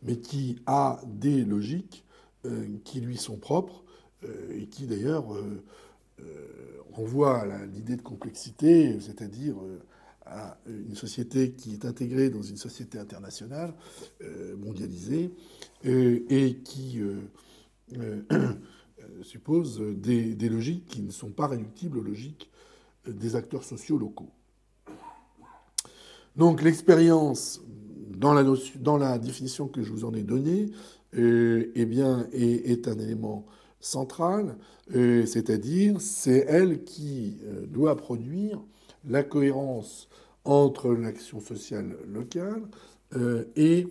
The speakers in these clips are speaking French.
mais qui a des logiques qui lui sont propres et qui d'ailleurs renvoient à l'idée de complexité, c'est-à-dire à une société qui est intégrée dans une société internationale, mondialisée, et qui suppose des logiques qui ne sont pas réductibles aux logiques des acteurs sociaux locaux. Donc l'expérience, dans la définition que je vous en ai donnée, eh bien, est un élément central, c'est-à-dire c'est elle qui doit produire la cohérence entre l'action sociale locale et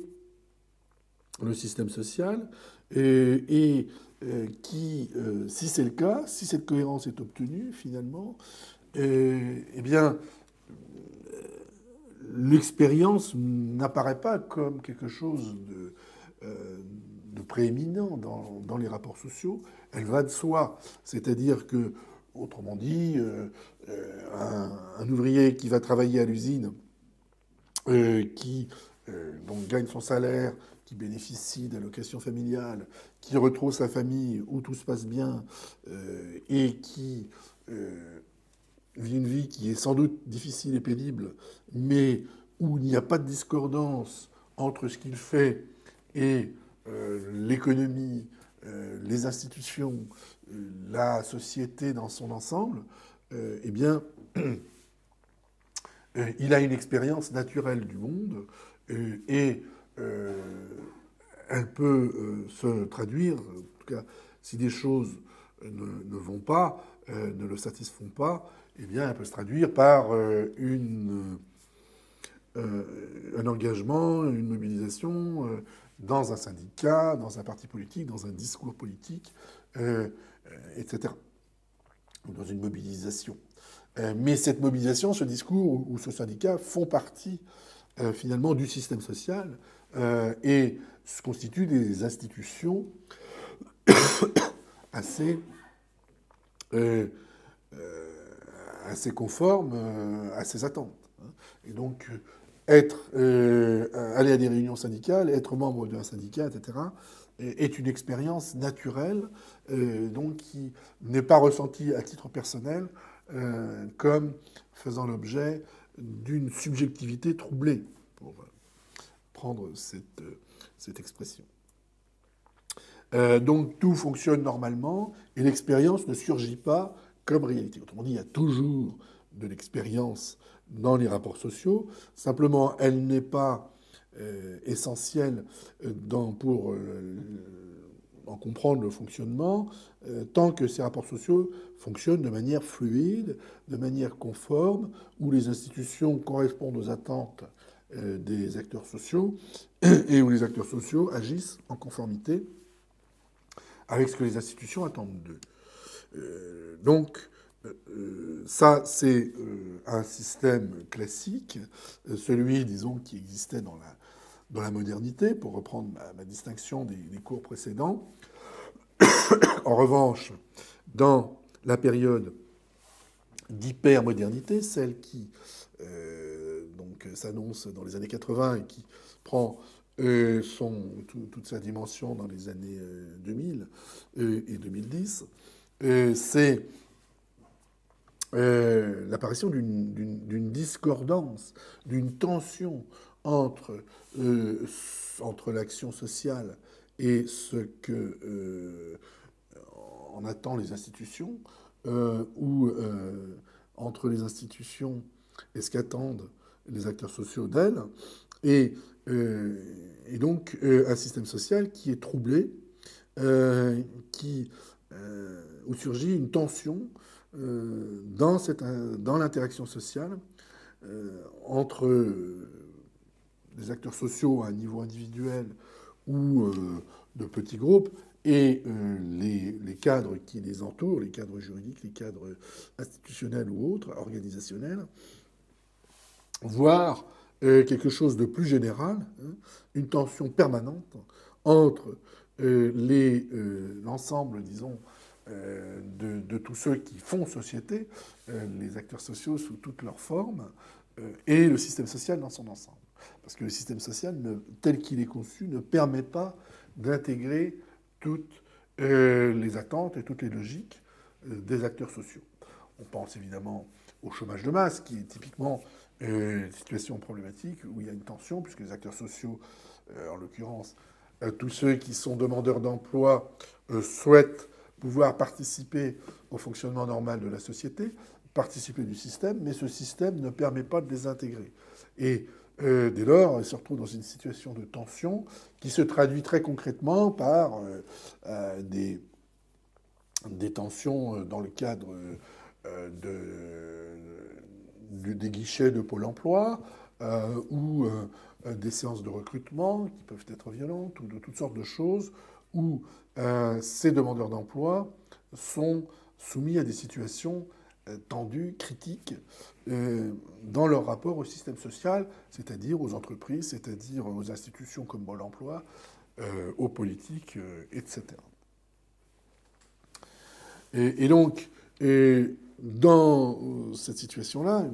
le système social, et qui, si c'est le cas, si cette cohérence est obtenue finalement, eh bien, l'expérience n'apparaît pas comme quelque chose de prééminent dans les rapports sociaux. Elle va de soi. C'est-à-dire que, autrement dit, un ouvrier qui va travailler à l'usine, qui donc gagne son salaire, qui bénéficie d'allocations familiales, qui retrouve sa famille où tout se passe bien, et qui vit une vie qui est sans doute difficile et pénible, mais où il n'y a pas de discordance entre ce qu'il fait et l'économie, les institutions, la société dans son ensemble, eh bien, il a une expérience naturelle du monde et elle peut se traduire, en tout cas, si des choses ne vont pas, ne le satisfont pas, eh bien, elle peut se traduire par un engagement, une mobilisation dans un syndicat, dans un parti politique, dans un discours politique, etc. Ou dans une mobilisation. Mais cette mobilisation, ce discours ou ce syndicat font partie finalement du système social et constituent des institutions assez, euh, assez conformes à ces attentes. Et donc, aller à des réunions syndicales, être membre d'un syndicat, etc., est une expérience naturelle, donc qui n'est pas ressentie à titre personnel comme faisant l'objet d'une subjectivité troublée, pour prendre cette expression. Donc tout fonctionne normalement et l'expérience ne surgit pas comme réalité. Autrement dit, il y a toujours de l'expérience dans les rapports sociaux. Simplement, elle n'est pas essentielle pour en comprendre le fonctionnement tant que ces rapports sociaux fonctionnent de manière fluide, de manière conforme, où les institutions correspondent aux attentes des acteurs sociaux et où les acteurs sociaux agissent en conformité avec ce que les institutions attendent d'eux. Donc, ça, c'est un système classique, celui, disons, qui existait dans la modernité, pour reprendre ma distinction des cours précédents. En revanche, dans la période d'hypermodernité, celle qui donc s'annonce dans les années 80 et qui prend toute sa dimension dans les années 2000 et 2010, c'est l'apparition d'une discordance, d'une tension entre l'action sociale et ce que en attend les institutions, ou entre les institutions et ce qu'attendent les acteurs sociaux d'elles, et, donc un système social qui est troublé, où surgit une tension dans l'interaction sociale entre les acteurs sociaux à un niveau individuel ou de petits groupes et les cadres qui les entourent, les cadres juridiques, les cadres institutionnels ou autres, organisationnels, voire quelque chose de plus général, hein, une tension permanente entre l'ensemble, disons, de tous ceux qui font société, les acteurs sociaux sous toutes leurs formes, et le système social dans son ensemble. Parce que le système social, tel qu'il est conçu, ne permet pas d'intégrer toutes les attentes et toutes les logiques des acteurs sociaux. On pense évidemment au chômage de masse, qui est typiquement une situation problématique où il y a une tension, puisque les acteurs sociaux, en l'occurrence, tous ceux qui sont demandeurs d'emploi, souhaitent pouvoir participer au fonctionnement normal de la société, participer du système, mais ce système ne permet pas de les intégrer. Et dès lors, ils se retrouvent dans une situation de tension qui se traduit très concrètement par des tensions dans le cadre des guichets de Pôle emploi ou des séances de recrutement qui peuvent être violentes ou de toutes sortes de choses où ces demandeurs d'emploi sont soumis à des situations tendues, critiques, dans leur rapport au système social, c'est-à-dire aux entreprises, c'est-à-dire aux institutions comme Pôle emploi, aux politiques, etc. Et donc, dans cette situation-là,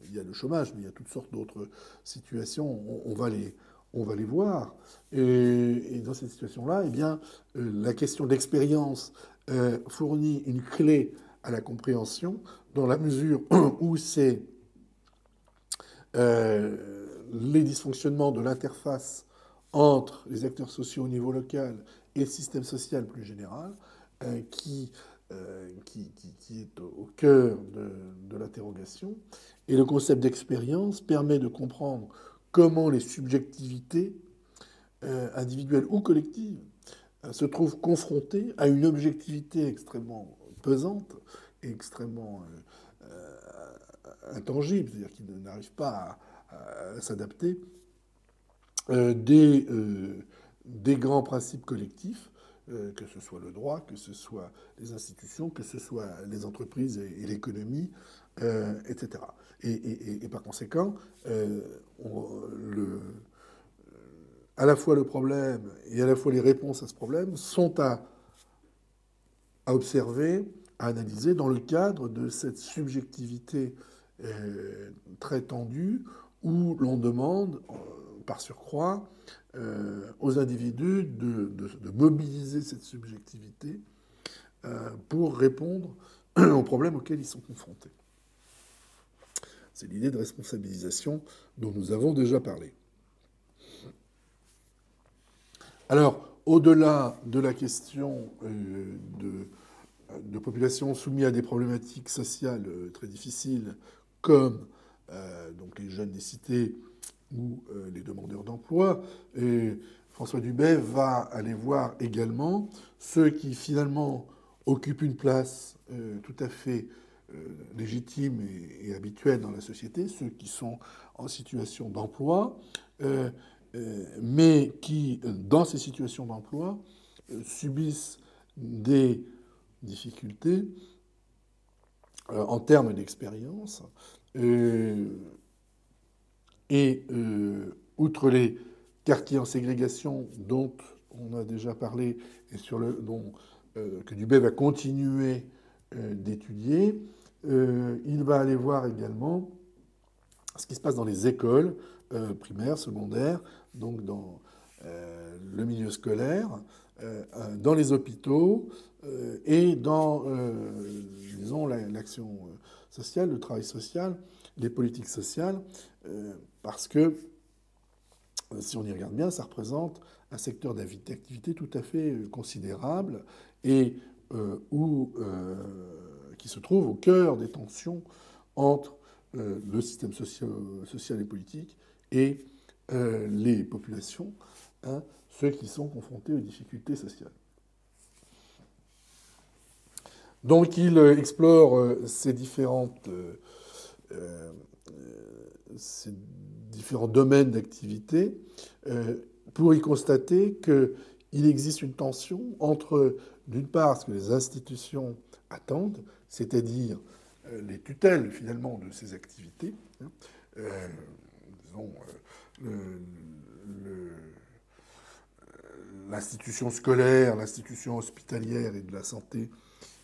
il y a le chômage, mais il y a toutes sortes d'autres situations. On va les voir. Et dans cette situation-là, eh bien, la question de l'expérience fournit une clé à la compréhension, dans la mesure où c'est les dysfonctionnements de l'interface entre les acteurs sociaux au niveau local et le système social plus général qui est au cœur de l'interrogation. Et le concept d'expérience permet de comprendre comment les subjectivités individuelles ou collectives se trouvent confrontées à une objectivité extrêmement pesante et extrêmement intangible, c'est-à-dire qu'ils n'arrivent pas à s'adapter, des grands principes collectifs, que ce soit le droit, que ce soit les institutions, que ce soit les entreprises et l'économie, etc. Et par conséquent, à la fois le problème et à la fois les réponses à ce problème sont à observer, à analyser dans le cadre de cette subjectivité très tendue où l'on demande, par surcroît, aux individus de mobiliser cette subjectivité pour répondre aux problèmes auxquels ils sont confrontés. C'est l'idée de responsabilisation dont nous avons déjà parlé. Alors, au-delà de la question de populations soumises à des problématiques sociales très difficiles, comme donc les jeunes des cités ou les demandeurs d'emploi, François Dubet va aller voir également ceux qui finalement occupent une place tout à fait légitime et habituelle dans la société, ceux qui sont en situation d'emploi, mais qui, dans ces situations d'emploi, subissent des difficultés en termes d'expérience. Outre les quartiers en ségrégation dont on a déjà parlé et que Dubet va continuer d'étudier, il va aller voir également ce qui se passe dans les écoles primaires, secondaires, donc dans le milieu scolaire, dans les hôpitaux et dans, disons, l'action sociale, le travail social, les politiques sociales, parce que, si on y regarde bien, ça représente un secteur d'activité tout à fait considérable et qui se trouve au cœur des tensions entre le système social et politique et les populations, hein, ceux qui sont confrontés aux difficultés sociales. Donc il explore ces différents domaines d'activité pour y constater qu'il existe une tension entre, d'une part, ce que les institutions attendent, c'est-à-dire les tutelles, finalement, de ces activités, disons, l'institution scolaire, l'institution hospitalière et de la santé,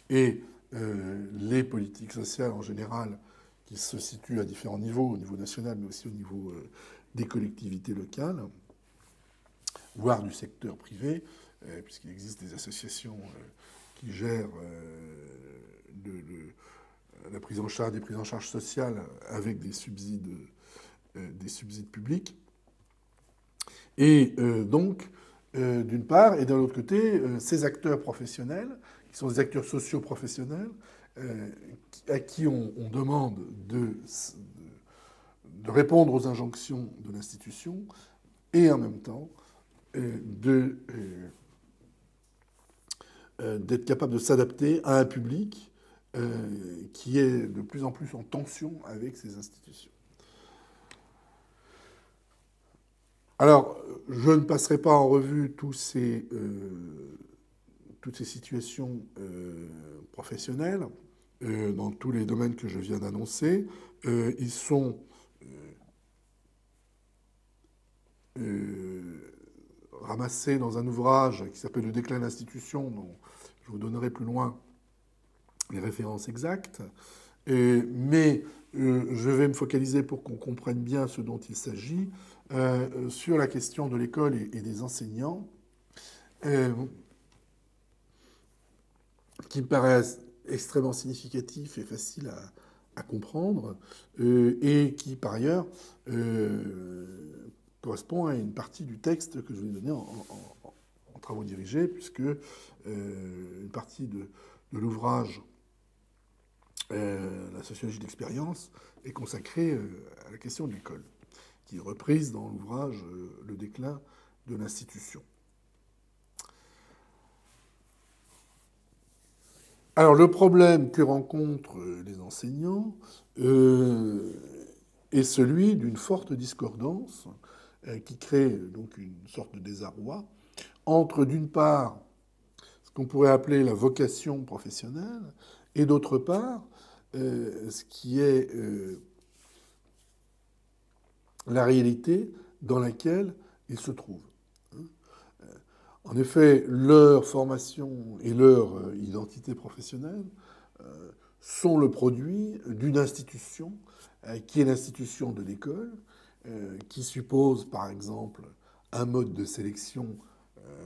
et les politiques sociales en général, qui se situent à différents niveaux, au niveau national, mais aussi au niveau des collectivités locales, voire du secteur privé, puisqu'il existe des associations qui gèrent la prise en charge, des prises en charge sociales avec des subsides publics. Et donc, d'une part, et de l'autre côté, ces acteurs professionnels, qui sont des acteurs sociaux professionnels, à qui on demande de répondre aux injonctions de l'institution, et en même temps d'être capable de s'adapter à un public qui est de plus en plus en tension avec ces institutions. Alors, je ne passerai pas en revue toutes ces situations professionnelles dans tous les domaines que je viens d'annoncer. Ils sont ramassés dans un ouvrage qui s'appelle « Le déclin de l'institution », dont je vous donnerai plus loin les références exactes. Mais je vais me focaliser pour qu'on comprenne bien ce dont il s'agit sur la question de l'école et des enseignants, qui me paraissent extrêmement significatifs et faciles à comprendre, et qui, par ailleurs, correspond à une partie du texte que je vais donner en travaux dirigés, puisque une partie de l'ouvrage la sociologie d'expérience est consacrée à la question de l'école, qui est reprise dans l'ouvrage Le déclin de l'institution. Alors, le problème que rencontrent les enseignants est celui d'une forte discordance qui crée donc une sorte de désarroi entre, d'une part, ce qu'on pourrait appeler la vocation professionnelle, et d'autre part, ce qui est la réalité dans laquelle ils se trouvent. En effet, leur formation et leur identité professionnelle sont le produit d'une institution qui est l'institution de l'école, qui suppose, par exemple, un mode de sélection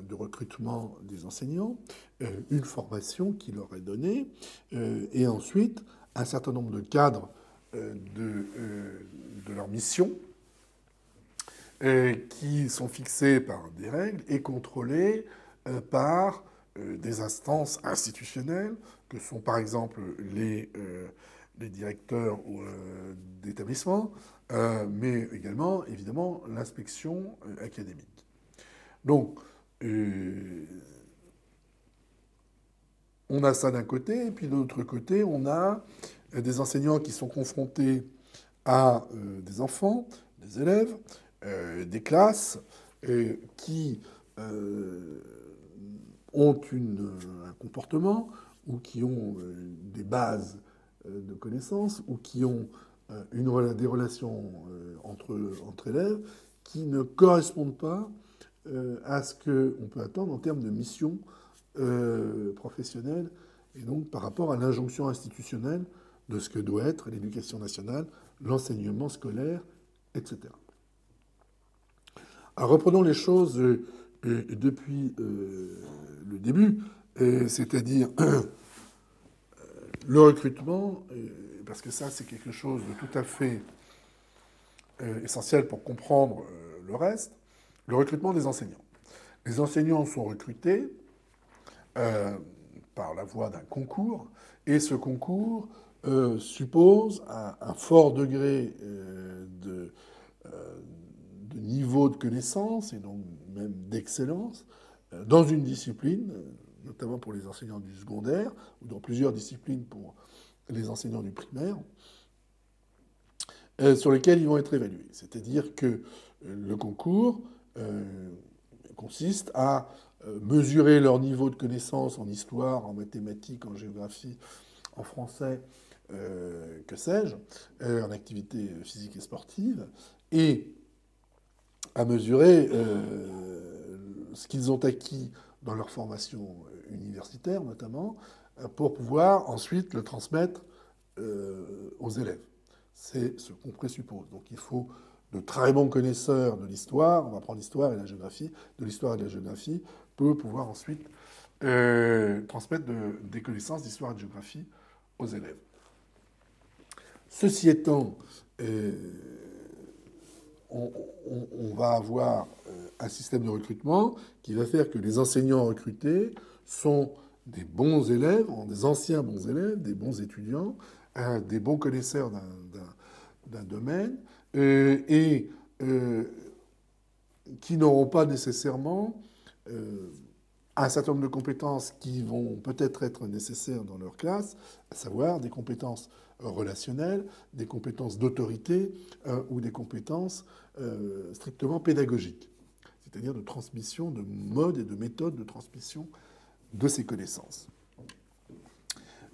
de recrutement des enseignants, une formation qui leur est donnée, et ensuite un certain nombre de cadres de leur mission, qui sont fixés par des règles et contrôlés par des instances institutionnelles, que sont par exemple les directeurs d'établissements, mais également, évidemment, l'inspection académique. Donc, on a ça d'un côté, et puis de l'autre côté, on a des enseignants qui sont confrontés à des enfants, des élèves, des classes, qui ont un comportement, ou qui ont des bases de connaissances, ou qui ont des relations entre élèves qui ne correspondent pas à ce qu'on peut attendre en termes de mission professionnelle, et donc par rapport à l'injonction institutionnelle de ce que doit être l'éducation nationale, l'enseignement scolaire, etc. Alors reprenons les choses depuis le début, c'est-à-dire le recrutement, parce que ça c'est quelque chose de tout à fait essentiel pour comprendre le reste, le recrutement des enseignants. Les enseignants sont recrutés par la voie d'un concours, et ce concours suppose un fort degré de niveau de connaissance, et donc même d'excellence, dans une discipline, notamment pour les enseignants du secondaire, ou dans plusieurs disciplines pour les enseignants du primaire, sur lesquels ils vont être évalués. C'est-à-dire que le concours consiste à mesurer leur niveau de connaissance en histoire, en mathématiques, en géographie, en français, que sais-je, en activité physique et sportive, et à mesurer ce qu'ils ont acquis dans leur formation universitaire, notamment, pour pouvoir ensuite le transmettre aux élèves. C'est ce qu'on présuppose. Donc il faut de très bons connaisseurs de l'histoire, on va prendre l'histoire et la géographie, de l'histoire et de la géographie, pour pouvoir ensuite transmettre des connaissances d'histoire et de géographie aux élèves. Ceci étant, on va avoir un système de recrutement qui va faire que les enseignants recrutés sont des bons élèves, des anciens bons élèves, des bons étudiants, des bons connaisseurs d'un domaine, et qui n'auront pas nécessairement un certain nombre de compétences qui vont peut-être être nécessaires dans leur classe, à savoir des compétences relationnelles, des compétences d'autorité ou des compétences strictement pédagogiques, c'est-à-dire de transmission, de modes et de méthodes de transmission de ces connaissances.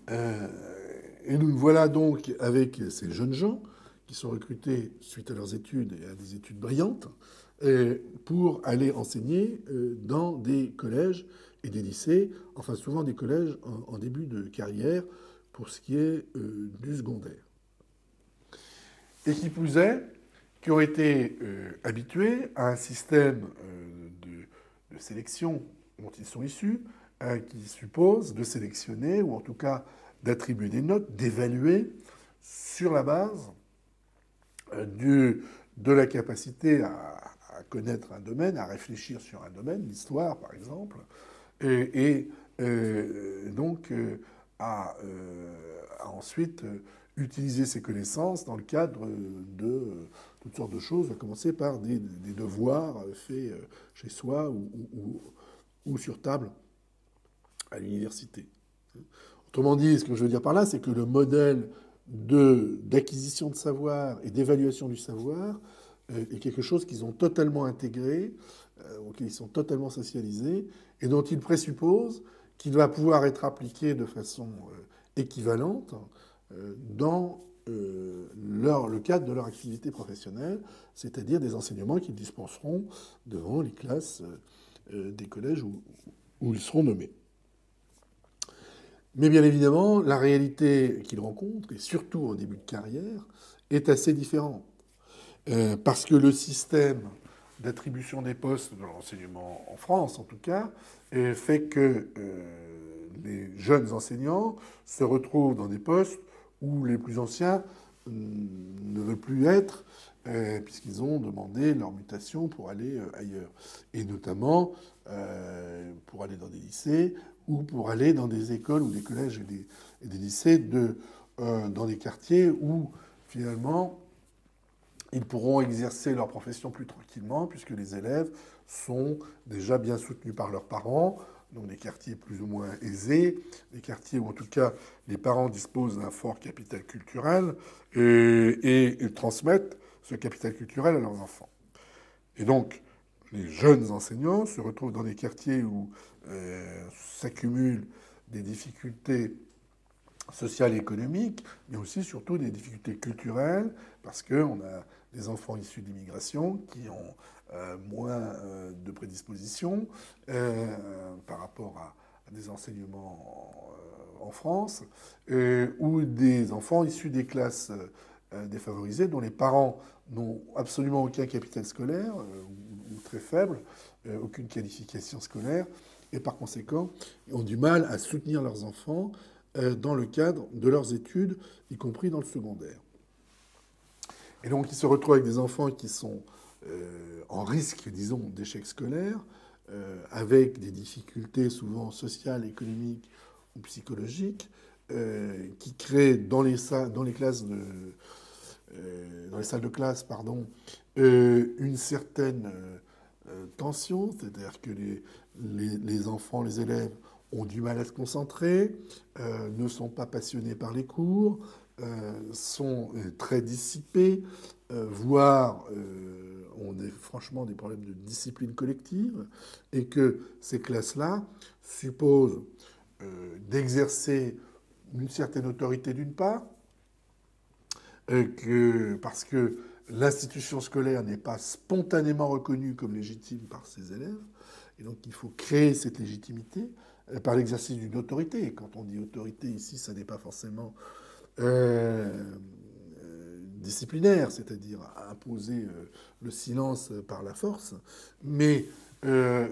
Et nous voilà donc avec ces jeunes gens qui sont recrutés suite à leurs études et à des études brillantes pour aller enseigner dans des collèges et des lycées, enfin souvent des collèges en début de carrière pour ce qui est du secondaire. Et qui plus est, qui ont été habitués à un système de sélection dont ils sont issus, qui suppose de sélectionner, ou en tout cas d'attribuer des notes, d'évaluer sur la base de la capacité à connaître un domaine, à réfléchir sur un domaine, l'histoire par exemple, et donc à ensuite utiliser ces connaissances dans le cadre de toutes sortes de choses, à commencer par des devoirs faits chez soi ou sur table à l'université. Autrement dit, ce que je veux dire par là, c'est que le modèle d'acquisition de savoir et d'évaluation du savoir est quelque chose qu'ils ont totalement intégré, auquel ils sont totalement socialisés, et dont ils présupposent qu'il va pouvoir être appliqué de façon équivalente dans le cadre de leur activité professionnelle, c'est-à-dire des enseignements qu'ils dispenseront devant les classes des collèges où ils seront nommés. Mais bien évidemment, la réalité qu'ils rencontrent, et surtout en début de carrière, est assez différente. Parce que le système d'attribution des postes dans l'enseignement en France, en tout cas, fait que les jeunes enseignants se retrouvent dans des postes où les plus anciens ne veulent plus être, puisqu'ils ont demandé leur mutation pour aller ailleurs. Et notamment pour aller dans des lycées ou pour aller dans des écoles ou des collèges et des lycées dans des quartiers où, finalement, ils pourront exercer leur profession plus tranquillement, puisque les élèves sont déjà bien soutenus par leurs parents, donc des quartiers plus ou moins aisés, des quartiers où en tout cas les parents disposent d'un fort capital culturel et ils transmettent ce capital culturel à leurs enfants. Et donc les jeunes enseignants se retrouvent dans des quartiers où s'accumulent des difficultés sociales et économiques, mais aussi surtout des difficultés culturelles, parce qu'on a des enfants issus d'immigration qui ont moins de prédispositions par rapport à des enseignements en France, ou des enfants issus des classes défavorisées dont les parents n'ont absolument aucun capital scolaire, ou très faible, aucune qualification scolaire, et par conséquent ont du mal à soutenir leurs enfants dans le cadre de leurs études, y compris dans le secondaire. Et donc ils se retrouvent avec des enfants qui sont en risque, disons, d'échec scolaire, avec des difficultés souvent sociales, économiques ou psychologiques, qui créent dans les salles de classe, une certaine tension, c'est-à-dire que les enfants, les élèves ont du mal à se concentrer, ne sont pas passionnés par les cours, sont très dissipés, voire ont franchement des problèmes de discipline collective, et que ces classes-là supposent d'exercer une certaine autorité d'une part, parce que l'institution scolaire n'est pas spontanément reconnue comme légitime par ses élèves, et donc il faut créer cette légitimité par l'exercice d'une autorité. Et quand on dit autorité ici, ça n'est pas forcément disciplinaire, c'est-à-dire à imposer le silence par la force, mais de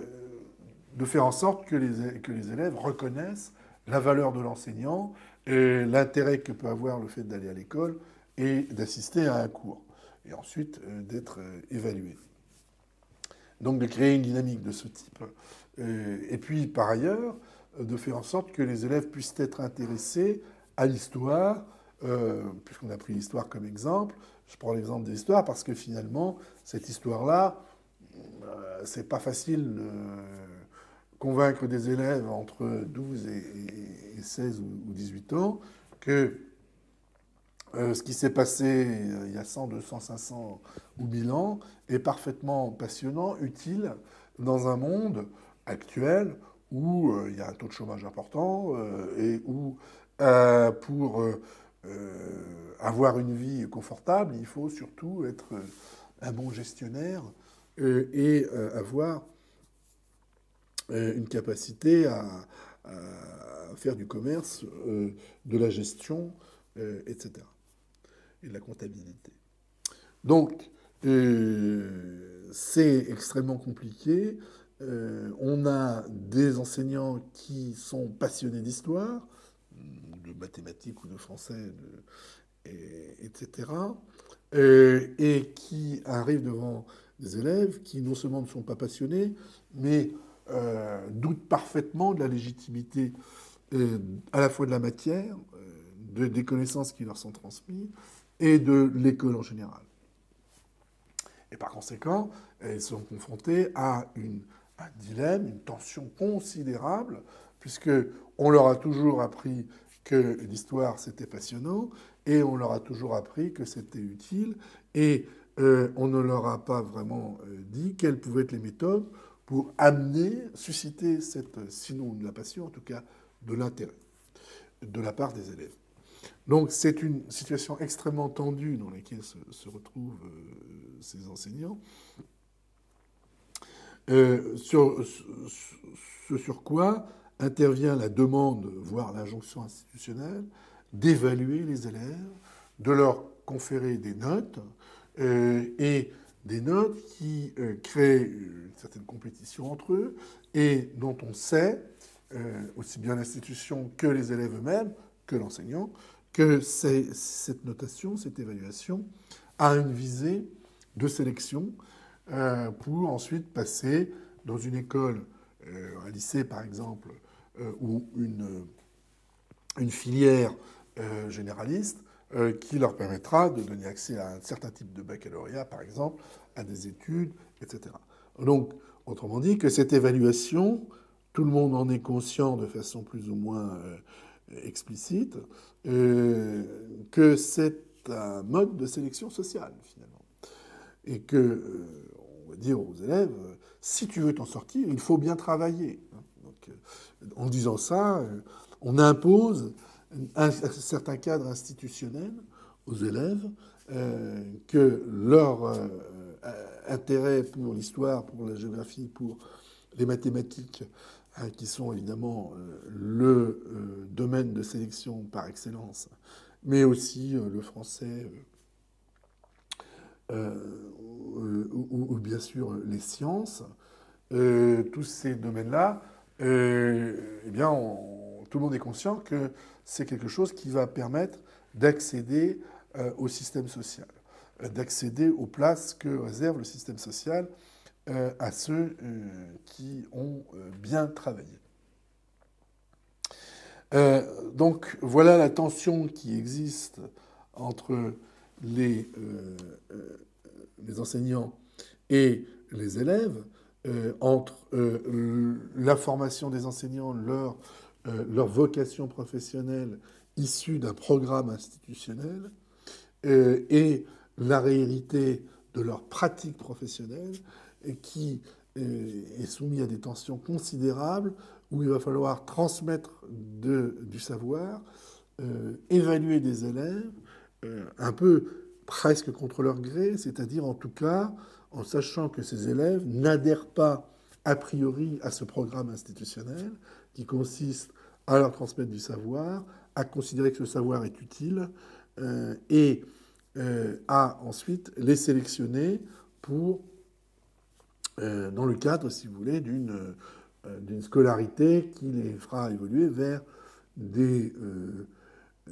faire en sorte que les élèves reconnaissent la valeur de l'enseignant, et l'intérêt que peut avoir le fait d'aller à l'école et d'assister à un cours, et ensuite d'être évalué. Donc de créer une dynamique de ce type. Et puis par ailleurs, de faire en sorte que les élèves puissent être intéressés à l'histoire, puisqu'on a pris l'histoire comme exemple. Je prends l'exemple de l'histoire parce que finalement, cette histoire-là, c'est pas facile de convaincre des élèves entre 12 et 16 ou 18 ans que ce qui s'est passé il y a 100, 200, 500 ou 1000 ans est parfaitement passionnant, utile dans un monde actuel où il y a un taux de chômage important et où pour avoir une vie confortable, il faut surtout être un bon gestionnaire et avoir une capacité à faire du commerce, de la gestion, etc. Et de la comptabilité. Donc, c'est extrêmement compliqué. On a des enseignants qui sont passionnés d'histoire, de mathématiques ou de français, etc., et qui arrivent devant des élèves qui non seulement ne sont pas passionnés, mais doutent parfaitement de la légitimité à la fois de la matière, des connaissances qui leur sont transmises, et de l'école en général. Et par conséquent, ils sont confrontés à un dilemme, une tension considérable, puisqu'on leur a toujours appris que l'histoire c'était passionnant, et on leur a toujours appris que c'était utile, et on ne leur a pas vraiment dit quelles pouvaient être les méthodes pour amener, susciter sinon de la passion, en tout cas de l'intérêt de la part des élèves. Donc c'est une situation extrêmement tendue dans laquelle se retrouvent ces enseignants, sur quoi intervient la demande, voire l'injonction institutionnelle, d'évaluer les élèves, de leur conférer des notes, et des notes qui créent une certaine compétition entre eux, et dont on sait, aussi bien l'institution que les élèves eux-mêmes, que l'enseignant, que cette notation, cette évaluation, a une visée de sélection pour ensuite passer dans une école, un lycée par exemple, ou une filière généraliste qui leur permettra de donner accès à un certain type de baccalauréat, par exemple, à des études, etc. Donc, autrement dit, que cette évaluation, tout le monde en est conscient de façon plus ou moins explicite, que c'est un mode de sélection sociale, finalement. Et que, on va dire aux élèves, si tu veux t'en sortir, il faut bien travailler. Donc, en disant ça, on impose un certain cadre institutionnel aux élèves, que leur intérêt pour l'histoire, pour la géographie, pour les mathématiques, qui sont évidemment le domaine de sélection par excellence, mais aussi le français, ou bien sûr les sciences, tous ces domaines-là, eh bien, tout le monde est conscient que c'est quelque chose qui va permettre d'accéder au système social, d'accéder aux places que réserve le système social à ceux qui ont bien travaillé. Donc voilà la tension qui existe entre les enseignants et les élèves, entre la formation des enseignants, leur vocation professionnelle issue d'un programme institutionnel, et la réalité de leur pratique professionnelle, qui est soumise à des tensions considérables, où il va falloir transmettre du savoir, évaluer des élèves, un peu presque contre leur gré, c'est-à-dire en tout cas en sachant que ces élèves n'adhèrent pas a priori à ce programme institutionnel qui consiste à leur transmettre du savoir, à considérer que ce savoir est utile, et à ensuite les sélectionner pour, dans le cadre, si vous voulez, d'une scolarité qui les fera évoluer vers des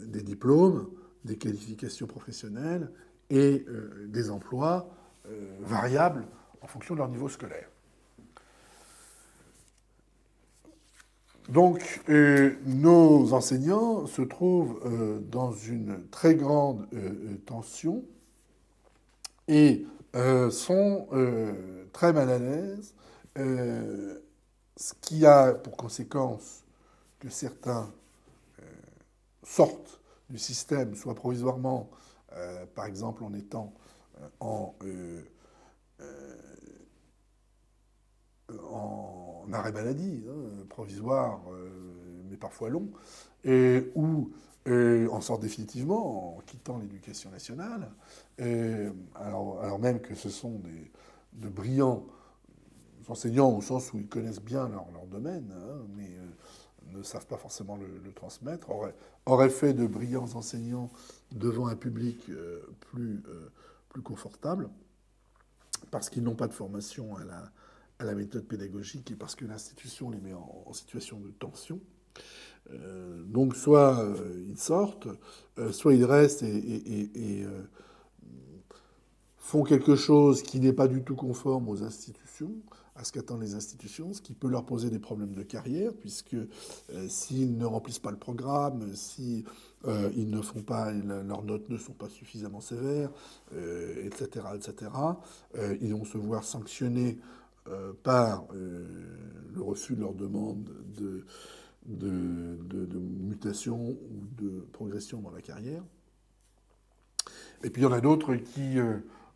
diplômes, des qualifications professionnelles et des emplois variables en fonction de leur niveau scolaire. Donc, nos enseignants se trouvent dans une très grande tension et sont très mal à l'aise, ce qui a pour conséquence que certains sortent du système, soit provisoirement, par exemple en étant en arrêt maladie, hein, provisoire, mais parfois long, ou en sortent définitivement en quittant l'éducation nationale, alors même que ce sont de brillants enseignants au sens où ils connaissent bien leur domaine, hein, mais ne savent pas forcément le transmettre, auraient fait de brillants enseignants devant un public plus confortable, parce qu'ils n'ont pas de formation à la méthode pédagogique et parce que l'institution les met en situation de tension. Donc soit ils sortent, soit ils restent et font quelque chose qui n'est pas du tout conforme aux institutions, à ce qu'attendent les institutions, ce qui peut leur poser des problèmes de carrière, puisque s'ils ne remplissent pas le programme, si ils ne font pas, leurs notes ne sont pas suffisamment sévères, etc., etc., ils vont se voir sanctionnés par le refus de leur demande de mutation ou de progression dans la carrière. Et puis il y en a d'autres qui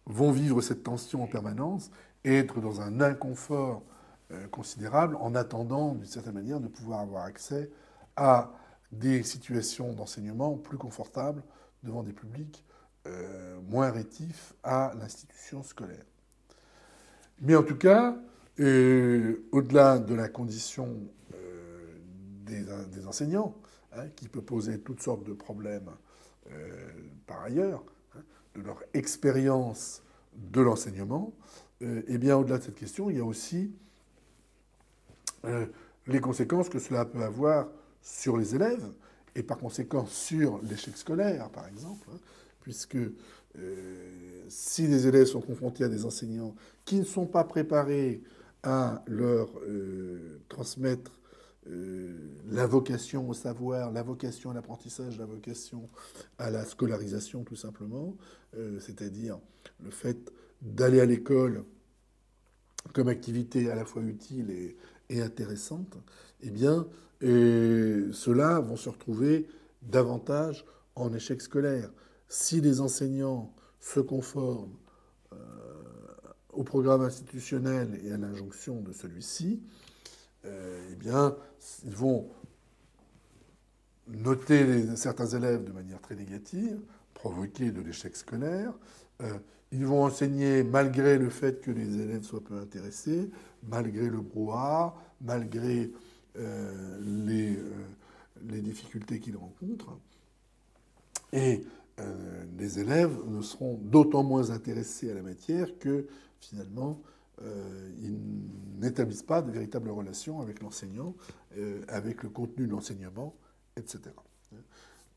vont vivre cette tension en permanence et être dans un inconfort considérable en attendant, d'une certaine manière, de pouvoir avoir accès à des situations d'enseignement plus confortables devant des publics moins rétifs à l'institution scolaire. Mais en tout cas, au-delà de la condition des enseignants, hein, qui peut poser toutes sortes de problèmes par ailleurs, hein, de leur expérience de l'enseignement, eh bien, au-delà de cette question, il y a aussi les conséquences que cela peut avoir sur les élèves et par conséquent sur l'échec scolaire, par exemple, hein, puisque si les élèves sont confrontés à des enseignants qui ne sont pas préparés à leur transmettre la vocation au savoir, la vocation à l'apprentissage, la vocation à la scolarisation tout simplement, c'est-à-dire le fait d'aller à l'école comme activité à la fois utile et intéressante, eh bien, ceux-là vont se retrouver davantage en échec scolaire. Si les enseignants se conforment au programme institutionnel et à l'injonction de celui-ci, eh bien, ils vont noter certains élèves de manière très négative, provoquer de l'échec scolaire. Ils vont enseigner malgré le fait que les élèves soient peu intéressés, malgré le brouhaha, malgré les difficultés qu'ils rencontrent. Et les élèves ne seront d'autant moins intéressés à la matière que, finalement, ils n'établissent pas de véritables relations avec l'enseignant, avec le contenu de l'enseignement, etc.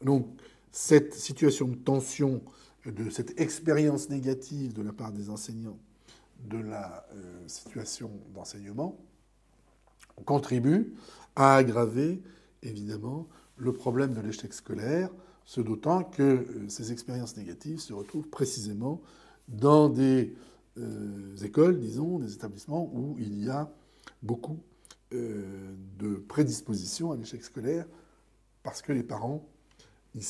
Donc, cette situation de tension, de cette expérience négative de la part des enseignants de la situation d'enseignement, contribue à aggraver, évidemment, le problème de l'échec scolaire, ce d'autant que ces expériences négatives se retrouvent précisément dans des écoles, disons, des établissements où il y a beaucoup de prédispositions à l'échec scolaire parce que les parents ils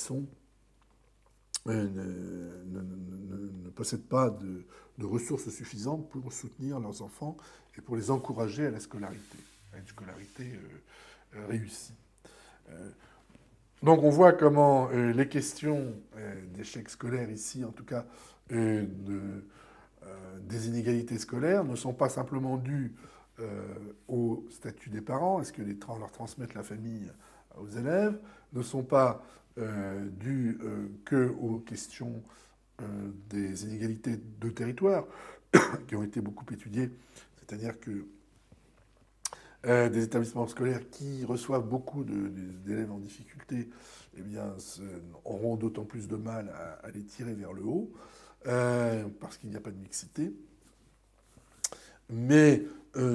ne possèdent pas de ressources suffisantes pour soutenir leurs enfants et pour les encourager à la scolarité, à une scolarité réussie. Donc on voit comment les questions d'échec scolaire ici, en tout cas des inégalités scolaires, ne sont pas simplement dues au statut des parents, est-ce que leur transmettent la famille aux élèves, ne sont pas dues que aux questions des inégalités de territoire qui ont été beaucoup étudiées. C'est-à-dire que des établissements scolaires qui reçoivent beaucoup d'élèves en difficulté, eh bien, auront d'autant plus de mal à les tirer vers le haut, parce qu'il n'y a pas de mixité, mais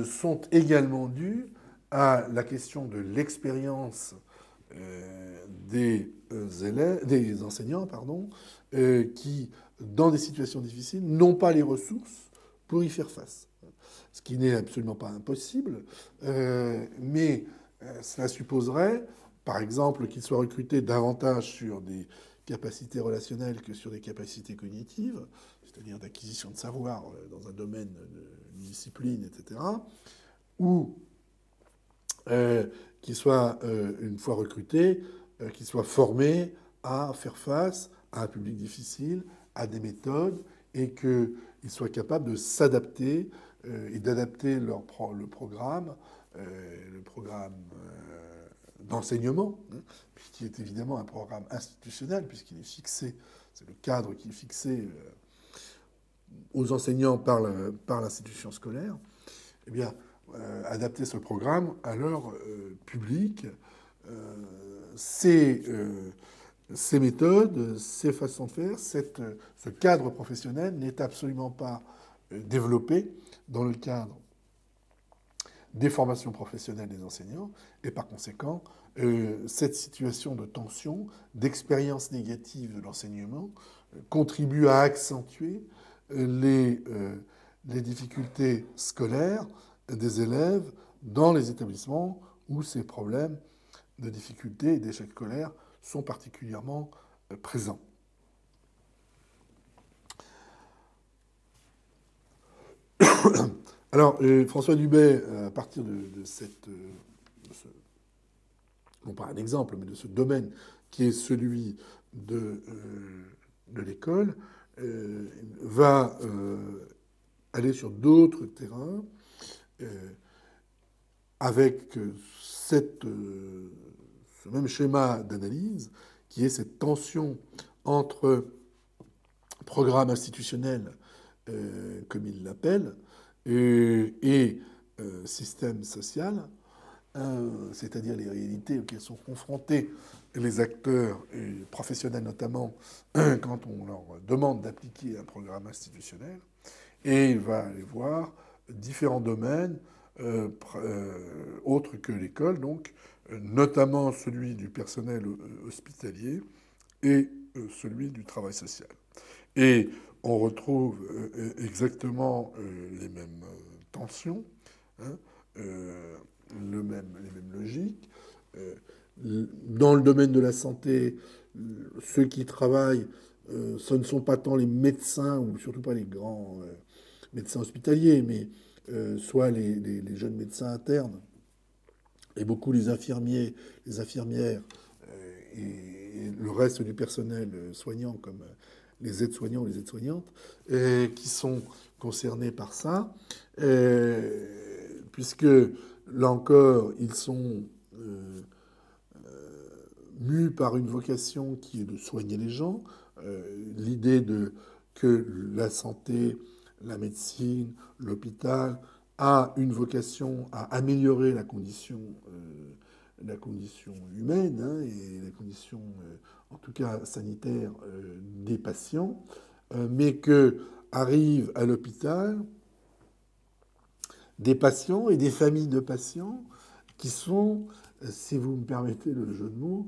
sont également dus à la question de l'expérience des enseignants, pardon, qui, dans des situations difficiles, n'ont pas les ressources pour y faire face. Ce qui n'est absolument pas impossible, mais cela supposerait, par exemple, qu'ils soient recrutés davantage sur des capacités relationnelles que sur des capacités cognitives, c'est-à-dire d'acquisition de savoir dans un domaine de discipline, etc., ou qu'ils soient, une fois recrutés, qu'ils soient formés à faire face à un public difficile, à des méthodes, et qu'ils soient capables de s'adapter et d'adapter le programme d'enseignement, hein, qui est évidemment un programme institutionnel, puisqu'il est fixé, c'est le cadre qui est fixé aux enseignants par l'institution scolaire, eh bien, adapter ce programme à leur public, ces méthodes, ces façons de faire, ce cadre professionnel n'est absolument pas développé dans le cadre des formations professionnelles des enseignants, et par conséquent, cette situation de tension, d'expérience négative de l'enseignement, contribue à accentuer les difficultés scolaires des élèves dans les établissements où ces problèmes de difficultés et d'échec scolaire sont particulièrement présents. Alors, François Dubet, à partir de non pas un exemple, mais de ce domaine qui est celui de l'école, va aller sur d'autres terrains avec ce même schéma d'analyse qui est cette tension entre programme institutionnel, comme il l'appelle, et système social, c'est-à-dire les réalités auxquelles sont confrontés les acteurs et professionnels notamment quand on leur demande d'appliquer un programme institutionnel. Et il va aller voir différents domaines autres que l'école, donc notamment celui du personnel hospitalier et celui du travail social. Et on retrouve exactement les mêmes tensions, hein, les mêmes logiques. Dans le domaine de la santé, ceux qui travaillent, ce ne sont pas tant les médecins, ou surtout pas les grands médecins hospitaliers, mais soit les jeunes médecins internes, et beaucoup les infirmiers, les infirmières, et le reste du personnel soignant, comme les aides-soignants ou les aides-soignantes, qui sont concernés par ça, puisque, là encore, ils sont mus par une vocation qui est de soigner les gens, l'idée que la santé, la médecine, l'hôpital a une vocation à améliorer la condition humaine, hein, et la condition, en tout cas sanitaire, des patients, mais que arrivent à l'hôpital des patients et des familles de patients qui sont, si vous me permettez le jeu de mots,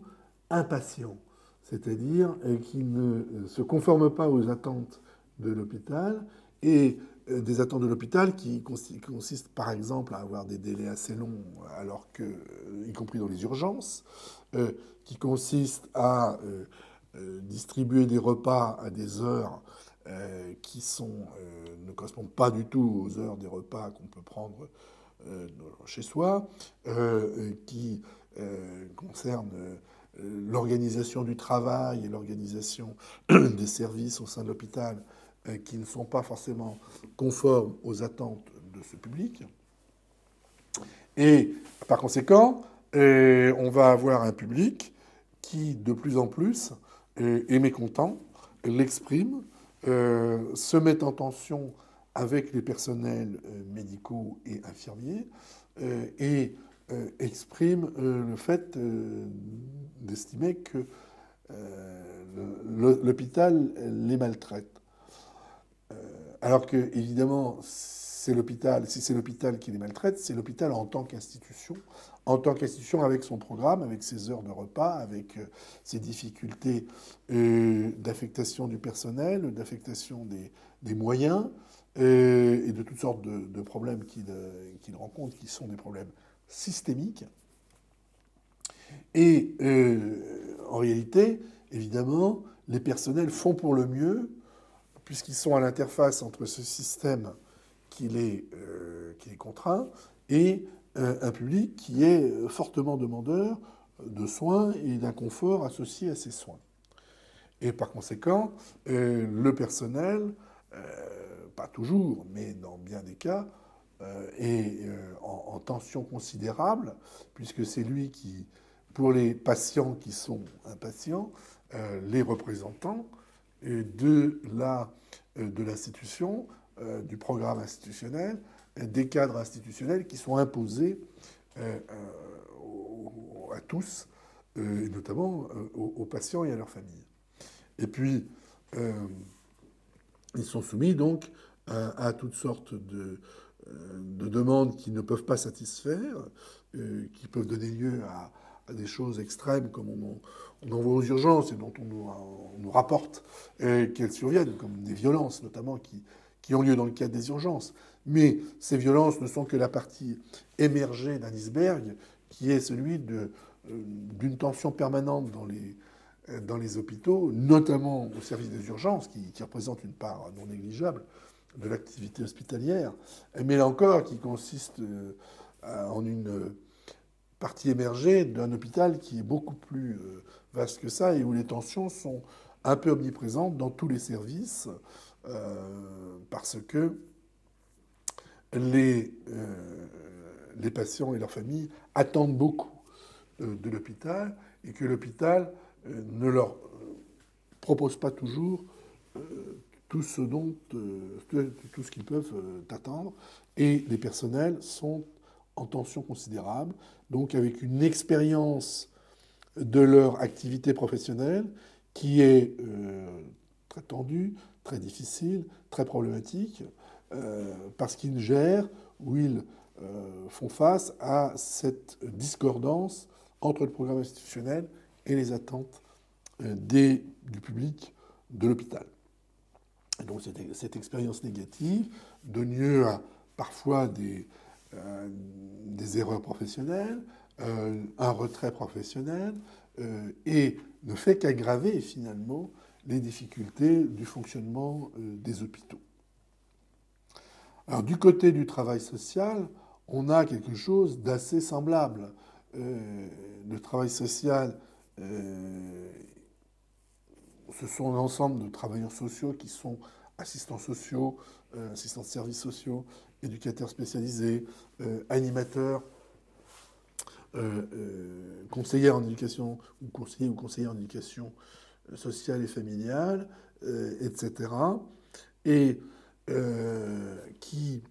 impatients, c'est-à-dire qui ne se conforment pas aux attentes de l'hôpital, et des attentes de l'hôpital qui consistent par exemple à avoir des délais assez longs, alors que, y compris dans les urgences, qui consistent à distribuer des repas à des heures qui ne correspondent pas du tout aux heures des repas qu'on peut prendre chez soi, qui concernent l'organisation du travail et l'organisation des services au sein de l'hôpital qui ne sont pas forcément conformes aux attentes de ce public. Et par conséquent, on va avoir un public qui, de plus en plus, est mécontent, l'exprime se met en tension avec les personnels médicaux et infirmiers et exprime le fait d'estimer que l'hôpital les maltraite. Alors que, évidemment, c'est l'hôpital, si c'est l'hôpital qui les maltraite, c'est l'hôpital en tant qu'institution avec son programme, avec ses heures de repas, avec ses difficultés d'affectation du personnel, d'affectation des moyens, et de toutes sortes de problèmes qu'il rencontre, qui sont des problèmes systémiques. Et en réalité, évidemment, les personnels font pour le mieux, puisqu'ils sont à l'interface entre ce système qui les contraint et un public qui est fortement demandeur de soins et d'un confort associé à ces soins. Et par conséquent, le personnel, pas toujours, mais dans bien des cas, est en tension considérable, puisque c'est lui qui, pour les patients qui sont impatients, les représentants de l'institution, du programme institutionnel, des cadres institutionnels qui sont imposés à tous, et notamment aux patients et à leurs familles. Et puis, ils sont soumis donc à toutes sortes de demandes qui ne peuvent pas satisfaire, qui peuvent donner lieu à des choses extrêmes comme on envoie aux urgences et dont on nous rapporte qu'elles surviennent, comme des violences notamment qui ont lieu dans le cadre des urgences. Mais ces violences ne sont que la partie émergée d'un iceberg qui est celui d'une tension permanente dans les hôpitaux, notamment au service des urgences, qui représente une part non négligeable de l'activité hospitalière, mais là encore qui consiste en une partie émergée d'un hôpital qui est beaucoup plus vaste que ça et où les tensions sont un peu omniprésentes dans tous les services parce que les patients et leurs familles attendent beaucoup de l'hôpital et que l'hôpital ne leur propose pas toujours tout ce qu'ils peuvent attendre. Et les personnels sont en tension considérable, donc avec une expérience de leur activité professionnelle qui est très tendue, très difficile, très problématique, parce qu'ils gèrent ou ils font face à cette discordance entre le programme institutionnel et les attentes du public de l'hôpital. Donc cette expérience négative donne lieu à parfois des erreurs professionnelles, un retrait professionnel, et ne fait qu'aggraver finalement les difficultés du fonctionnement des hôpitaux. Alors du côté du travail social, on a quelque chose d'assez semblable. Le travail social, ce sont l'ensemble de travailleurs sociaux qui sont assistants sociaux, assistants de services sociaux, éducateurs spécialisés, animateurs, conseillers en éducation, ou conseillers en éducation sociale et familiale, etc. Et qui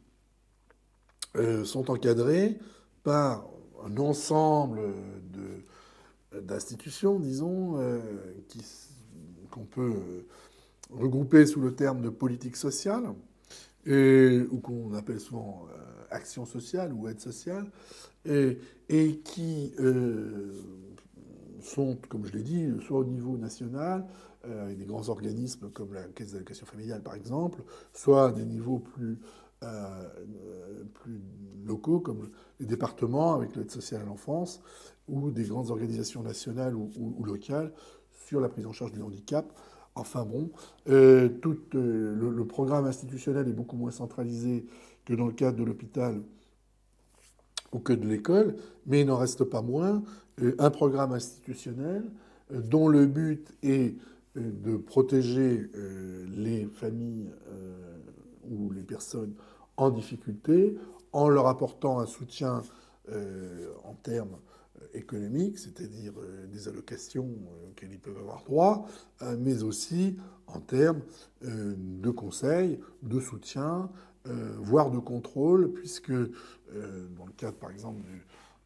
sont encadrés par un ensemble d'institutions, disons, qu'on peut regrouper sous le terme de politique sociale, ou qu'on appelle souvent action sociale ou aide sociale, et qui sont, comme je l'ai dit, soit au niveau national, avec des grands organismes comme la Caisse d'allocation familiale par exemple, soit à des niveaux plus locaux comme les départements avec l'aide sociale à l'enfance, ou des grandes organisations nationales ou locales sur la prise en charge du handicap. Enfin bon, le programme institutionnel est beaucoup moins centralisé que dans le cadre de l'hôpital ou que de l'école, mais il n'en reste pas moins un programme institutionnel dont le but est de protéger les familles ou les personnes en difficulté en leur apportant un soutien en termes économiques, c'est-à-dire des allocations auxquelles ils peuvent avoir droit, mais aussi en termes de conseils, de soutien, voire de contrôle, puisque dans le cadre, par exemple,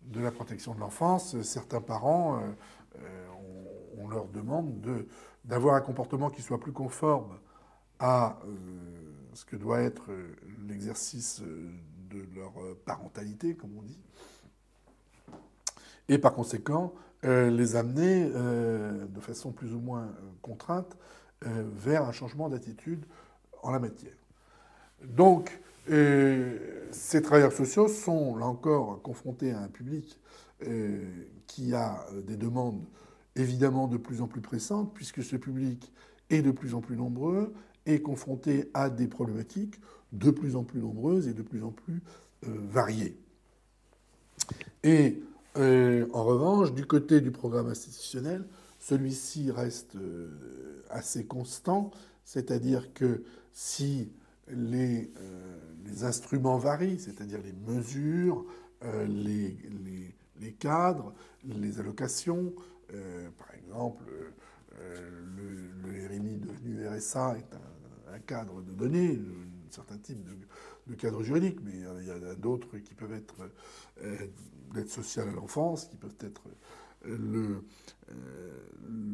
de la protection de l'enfance, certains parents, on leur demande d'avoir un comportement qui soit plus conforme à ce que doit être l'exercice de leur parentalité, comme on dit, et par conséquent les amener de façon plus ou moins contrainte vers un changement d'attitude en la matière. Donc, ces travailleurs sociaux sont, là encore, confrontés à un public qui a des demandes évidemment de plus en plus pressantes, puisque ce public est de plus en plus nombreux, est confronté à des problématiques de plus en plus nombreuses et de plus en plus variées. Et en revanche, du côté du programme institutionnel, celui-ci reste assez constant, c'est-à-dire que si les instruments varient, c'est-à-dire les mesures, les cadres, les allocations, par exemple, le RMI devenu RSA est un cadre de données, un certain type de cadre juridique, mais il y en a d'autres qui peuvent être l'aide sociale à l'enfance, qui peuvent être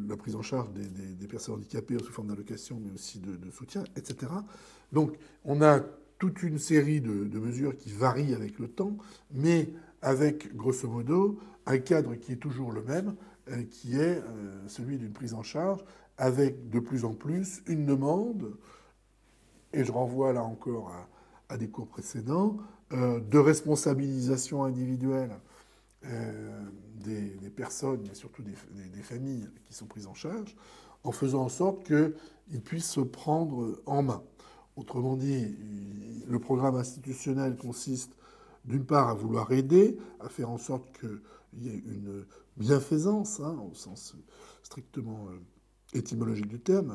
la prise en charge des personnes handicapées sous forme d'allocation, mais aussi de soutien, etc. Donc on a toute une série de mesures qui varient avec le temps, mais avec, grosso modo, un cadre qui est toujours le même, qui est celui d'une prise en charge, avec de plus en plus une demande, et je renvoie là encore à des cours précédents, de responsabilisation individuelle des personnes, mais surtout des familles qui sont prises en charge, en faisant en sorte qu'ils puissent se prendre en main. Autrement dit, le programme institutionnel consiste d'une part à vouloir aider, à faire en sorte qu'il y ait une bienfaisance, hein, au sens strictement étymologique du terme,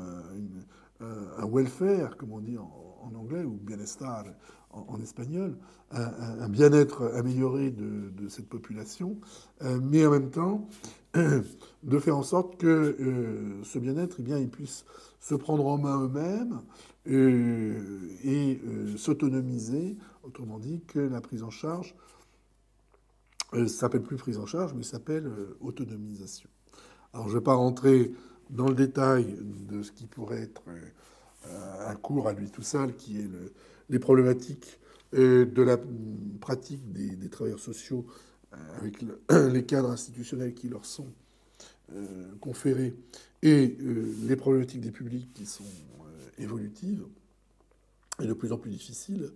un welfare, comme on dit en anglais, ou bienestar en espagnol, un bien-être amélioré de cette population, mais en même temps de faire en sorte que ce bien-être, eh bien, ils puissent se prendre en main eux-mêmes et s'autonomiser, autrement dit que la prise en charge s'appelle plus prise en charge, mais s'appelle autonomisation. Alors je ne vais pas rentrer dans le détail de ce qui pourrait être un cours à lui tout seul, qui est les problématiques de la pratique des travailleurs sociaux avec les cadres institutionnels qui leur sont conférés et les problématiques des publics qui sont évolutives et de plus en plus difficiles.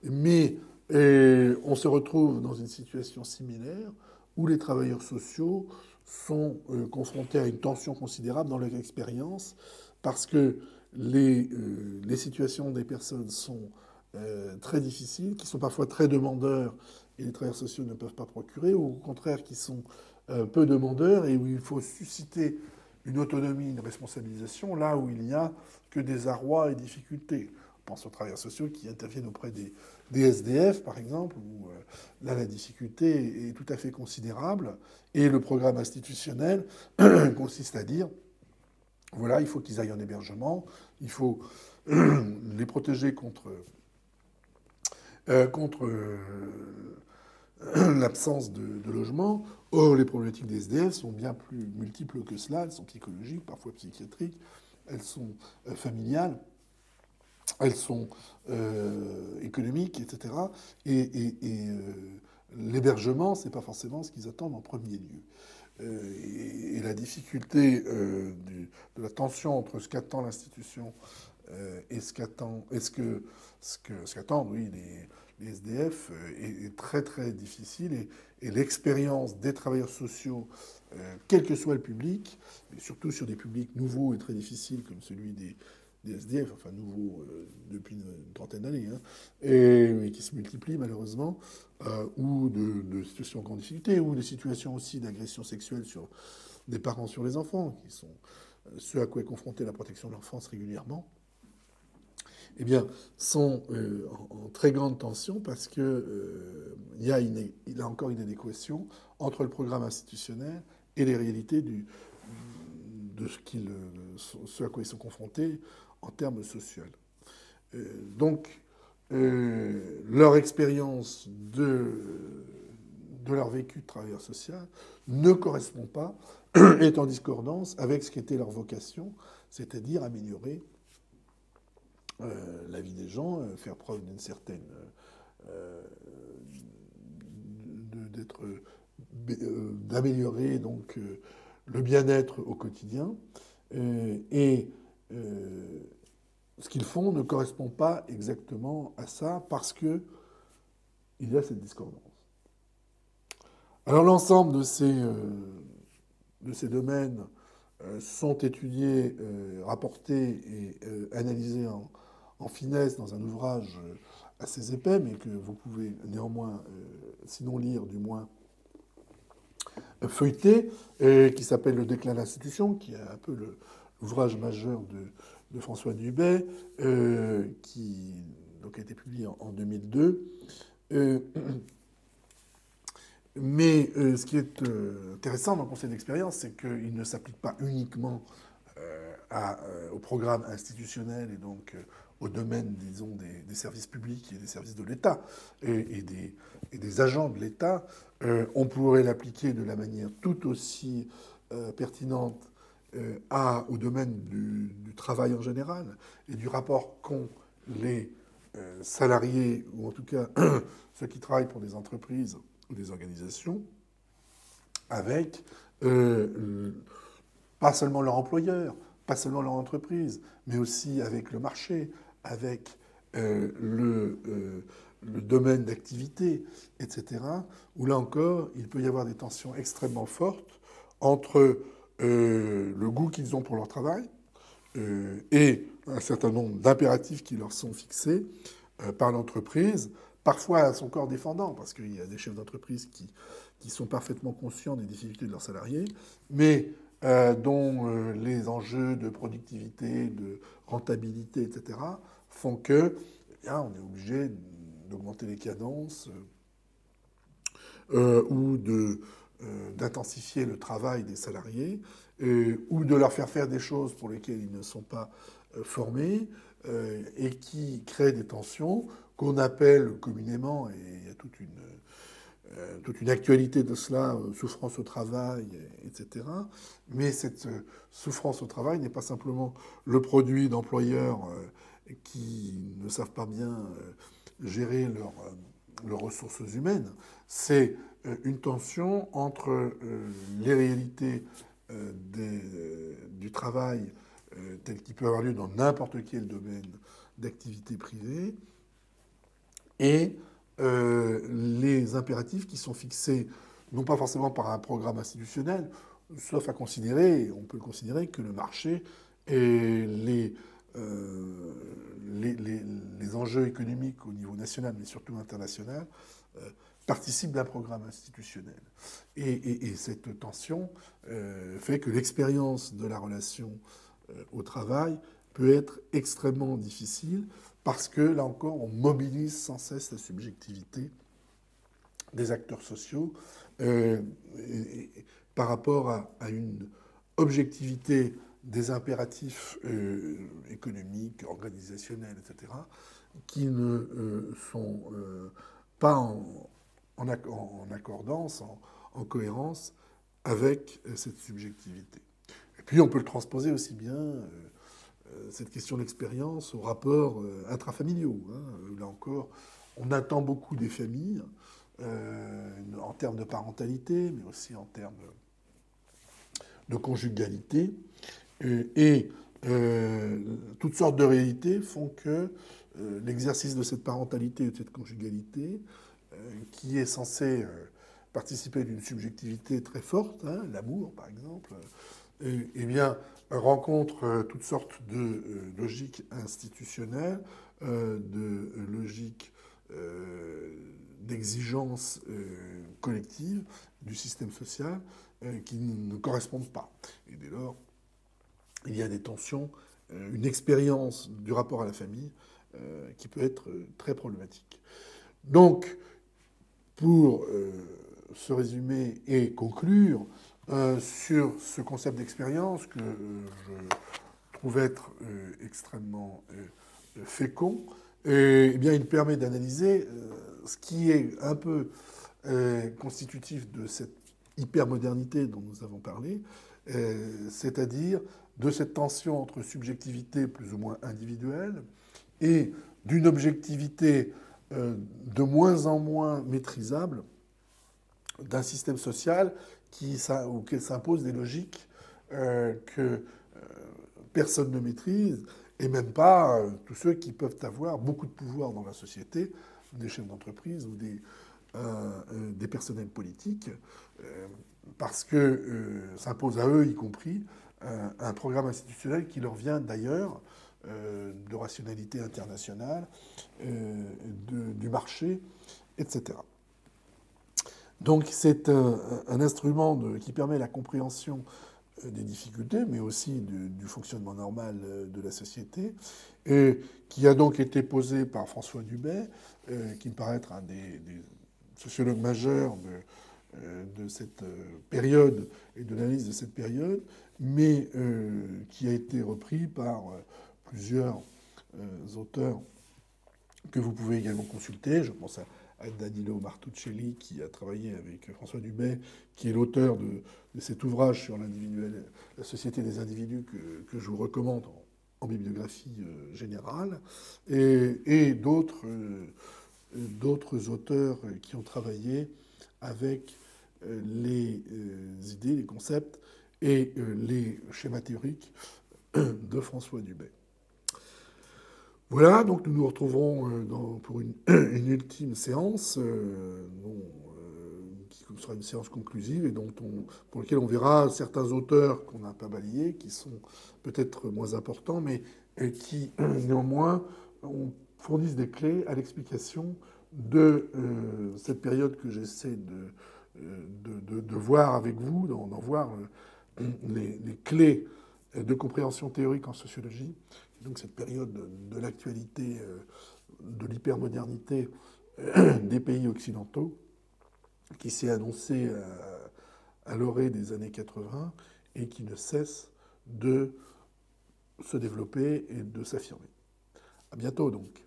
Mais on se retrouve dans une situation similaire où les travailleurs sociaux sont confrontés à une tension considérable dans leur expérience parce que les situations des personnes sont très difficiles, qui sont parfois très demandeurs et les travailleurs sociaux ne peuvent pas procurer, ou au contraire qui sont peu demandeurs et où il faut susciter une autonomie, une responsabilisation, là où il n'y a que des arrois et difficultés. On pense aux travailleurs sociaux qui interviennent auprès des SDF, par exemple, où là, la difficulté est tout à fait considérable. Et le programme institutionnel consiste à dire, voilà, il faut qu'ils aillent en hébergement, il faut les protéger contre l'absence de logement. Or, les problématiques des SDF sont bien plus multiples que cela. Elles sont psychologiques, parfois psychiatriques, elles sont familiales, elles sont économiques, etc. Et l'hébergement, c'est pas forcément ce qu'ils attendent en premier lieu. Et la difficulté de la tension entre ce qu'attend l'institution et ce qu'attendent, oui, les SDF est très très difficile et l'expérience des travailleurs sociaux, quel que soit le public, mais surtout sur des publics nouveaux et très difficiles comme celui des SDF, enfin nouveaux depuis une trentaine d'années, hein, et qui se multiplient malheureusement, ou de situations en grande difficulté, ou des situations aussi d'agression sexuelle sur des parents sur les enfants, qui sont ceux à quoi est confrontée la protection de l'enfance régulièrement. eh bien, sont en très grande tension parce il y a là encore une inadéquation entre le programme institutionnel et les réalités de ce à quoi ils sont confrontés en termes sociaux. Donc, leur expérience de leur vécu de travailleur social ne correspond pas, est en discordance avec ce qu'était leur vocation, c'est-à-dire améliorer la vie des gens, faire preuve d'une certaine d'améliorer donc le bien-être au quotidien. Et ce qu'ils font ne correspond pas exactement à ça parce que il y a cette discordance. Alors l'ensemble de ces domaines sont étudiés, rapportés et analysés en finesse dans un ouvrage assez épais, mais que vous pouvez néanmoins, sinon lire, du moins feuilleter, qui s'appelle Le déclin de l'institution, qui est un peu l'ouvrage majeur de François Dubay, qui donc, a été publié en 2002. Mais ce qui est intéressant dans le conseil d'expérience, c'est qu'il ne s'applique pas uniquement au programme institutionnel et donc au domaine, disons, des services publics et des services de l'État et des agents de l'État. On pourrait l'appliquer de la manière tout aussi pertinente au domaine du travail en général et du rapport qu'ont les salariés, ou en tout cas ceux qui travaillent pour des entreprises ou des organisations, avec pas seulement leur employeur, pas seulement leur entreprise, mais aussi avec le marché, avec le domaine d'activité, etc., où là encore, il peut y avoir des tensions extrêmement fortes entre le goût qu'ils ont pour leur travail et un certain nombre d'impératifs qui leur sont fixés par l'entreprise, parfois à son corps défendant, parce qu'il y a des chefs d'entreprise qui sont parfaitement conscients des difficultés de leurs salariés, mais dont les enjeux de productivité, de rentabilité, etc., font que on est obligé d'augmenter les cadences ou d'intensifier le travail des salariés, ou de leur faire des choses pour lesquelles ils ne sont pas formés, et qui créent des tensions qu'on appelle communément, et il y a toute une actualité de cela, souffrance au travail, etc. Mais cette souffrance au travail n'est pas simplement le produit d'employeurs qui ne savent pas bien gérer leurs ressources humaines. C'est une tension entre les réalités du travail tel qu'il peut avoir lieu dans n'importe quel domaine d'activité privée et les impératifs qui sont fixés non pas forcément par un programme institutionnel, sauf à considérer, on peut le considérer, que le marché et les enjeux économiques au niveau national, mais surtout international, participent d'un programme institutionnel. Et cette tension fait que l'expérience de la relation au travail peut être extrêmement difficile parce que, là encore, on mobilise sans cesse la subjectivité des acteurs sociaux par rapport à une objectivité des impératifs économiques, organisationnels, etc., qui ne sont pas en accordance, en cohérence avec cette subjectivité. Et puis on peut le transposer aussi bien, cette question d'expérience, aux rapports intrafamiliaux. Là encore, on attend beaucoup des familles, en termes de parentalité, mais aussi en termes de conjugalité. Et toutes sortes de réalités font que l'exercice de cette parentalité ou de cette conjugalité, qui est censé participer d'une subjectivité très forte, l'amour par exemple, eh bien, rencontre toutes sortes de logiques institutionnelles, de logiques d'exigence collective du système social qui ne correspondent pas. Et dès lors, il y a des tensions, une expérience du rapport à la famille qui peut être très problématique. Donc, pour se résumer et conclure sur ce concept d'expérience que je trouve être extrêmement fécond, eh bien, il permet d'analyser ce qui est un peu constitutif de cette hypermodernité dont nous avons parlé, c'est-à-dire de cette tension entre subjectivité plus ou moins individuelle et d'une objectivité de moins en moins maîtrisable d'un système social auquel s'imposent des logiques que personne ne maîtrise, et même pas tous ceux qui peuvent avoir beaucoup de pouvoir dans la société, des chefs d'entreprise ou des personnels politiques, parce que s'impose à eux, y compris, un programme institutionnel qui leur vient d'ailleurs, de rationalité internationale, du marché, etc. Donc c'est un instrument qui permet la compréhension des difficultés, mais aussi du fonctionnement normal de la société, et qui a donc été posé par François Dubet, qui me paraît être un des sociologues majeurs de cette période et de l'analyse de cette période, mais qui a été repris par plusieurs auteurs que vous pouvez également consulter. Je pense à Danilo Martuccelli, qui a travaillé avec François Dubet, qui est l'auteur de cet ouvrage sur la société des individus que je vous recommande en bibliographie générale, et d'autres auteurs qui ont travaillé avec les idées, les concepts et les schémas théoriques de François Dubet. Voilà, donc nous nous retrouverons pour une ultime séance, qui sera une séance conclusive et pour laquelle on verra certains auteurs qu'on n'a pas balayés, qui sont peut-être moins importants, mais qui néanmoins fournissent des clés à l'explication de cette période que j'essaie de voir avec vous, d'en voir les clés de compréhension théorique en sociologie. Donc cette période de l'actualité, de l'hypermodernité des pays occidentaux, qui s'est annoncée à l'orée des années 80 et qui ne cesse de se développer et de s'affirmer. À bientôt donc.